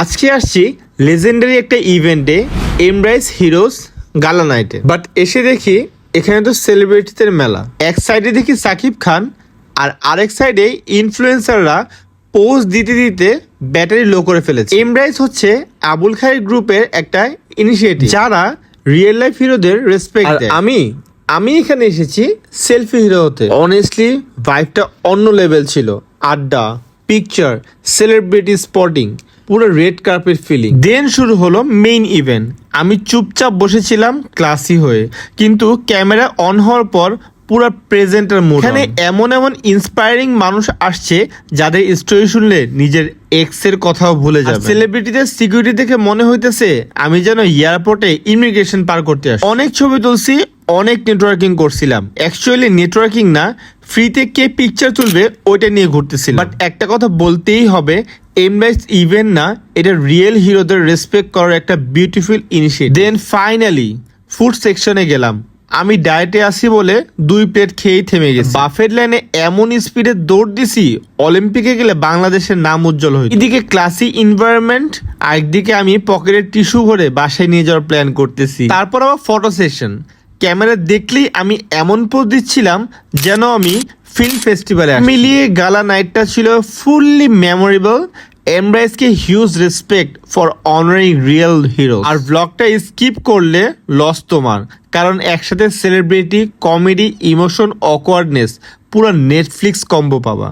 আজকে আসছি লেজেন্ডারি একটা ইভেন্টে, এমব্রাইস হিরোজ গালা নাইটে। বাট এসে দেখি এখানে তো সেলিব্রিটিদের মেলা। এক সাইডে দেখি সাকিব খান আর আরেক সাইডে ইনফ্লুয়েন্সাররা পোজ দিতে দিতে ব্যাটারি লো করে ফেলেছে। এমব্রাইস হচ্ছে আবুল খায়ের গ্রুপের একটা ইনিশিয়েটিভ যারা রিয়েল লাইফ হিরোদের রেসপেক্ট দেয়। আমি এখানে এসেছি সেলফি হিরো হতে। অনেস্টলি ভাইবটা অন্য লেভেল ছিল। আড্ডা, পিকচার, সেলিব্রিটি স্পটিং, পুরো রেড কার্পেট ফিলিং। দেন শুরু হলো মেইন ইভেন্ট। আমি চুপচাপ বসেছিলাম ক্লাসি হয়ে, কিন্তু ক্যামেরা অন হওয়ার পর পুরো প্রেজেন্টার মোড। এখানে এমন এমন ইন্সপায়ারিং মানুষ আসছে যাদের স্টোরি শুনলে নিজের এক্স এর কথাও ভুলে যাবে। সেলিব্রিটিদের সিকিউরিটি দেখে মনে হইতেছে আমি যেন এয়ারপোর্টে ইমিগ্রেশন পার করতে আসি। অনেক ছবি তুলছি, অনেক নেটওয়ার্কিং করছিলাম। অ্যাকচুয়ালি নেটওয়ার্কিং না, ফ্রিতে কে পিকচার তুলবে ওইটা নিয়ে ঘুরতেছিলাম। বাট একটা কথা বলতেই হবে, এমব্রাইস ইভেন্ট না, এটা রিয়েল হিরোদের রেসপেক্ট করার একটা beautiful initiative. Then finally food সেকশনে গেলাম। আমি ডায়েটে আসি বলে 2 প্লেট খেয়েই থেমে গেছি। বাফেট লাইনে এমন স্পিডে দৌড় দিছি, অলিম্পিকে গেলে বাংলাদেশের নাম উজ্জ্বল হয়েছে। এদিকে ক্লাসি এনভায়রনমেন্ট, আরেকদিকে আমি পকেটের টিস্যু ভরে বাসায় নিয়ে যাওয়ার প্ল্যান করতেছি। তারপর আবার ফটো সেশন। ক্যামেরা দেখলেই আমি এমন পোজ দিচ্ছিলাম যেন আমি ফিল্ম ফেস্টিভ্যালে মিলিয়ে গালা নাইটটা ছিল ফুললি মেমোরেবল। এমব্রাইসকে huge respect for honouring real hero. আর ব্লগটা স্কিপ করলে লস তোমার, কারণ একসাথে সেলিব্রিটি, কমেডি, ইমোশন, অকওয়ার্ডনেস, পুরো নেটফ্লিক্স কম্বো পাবা।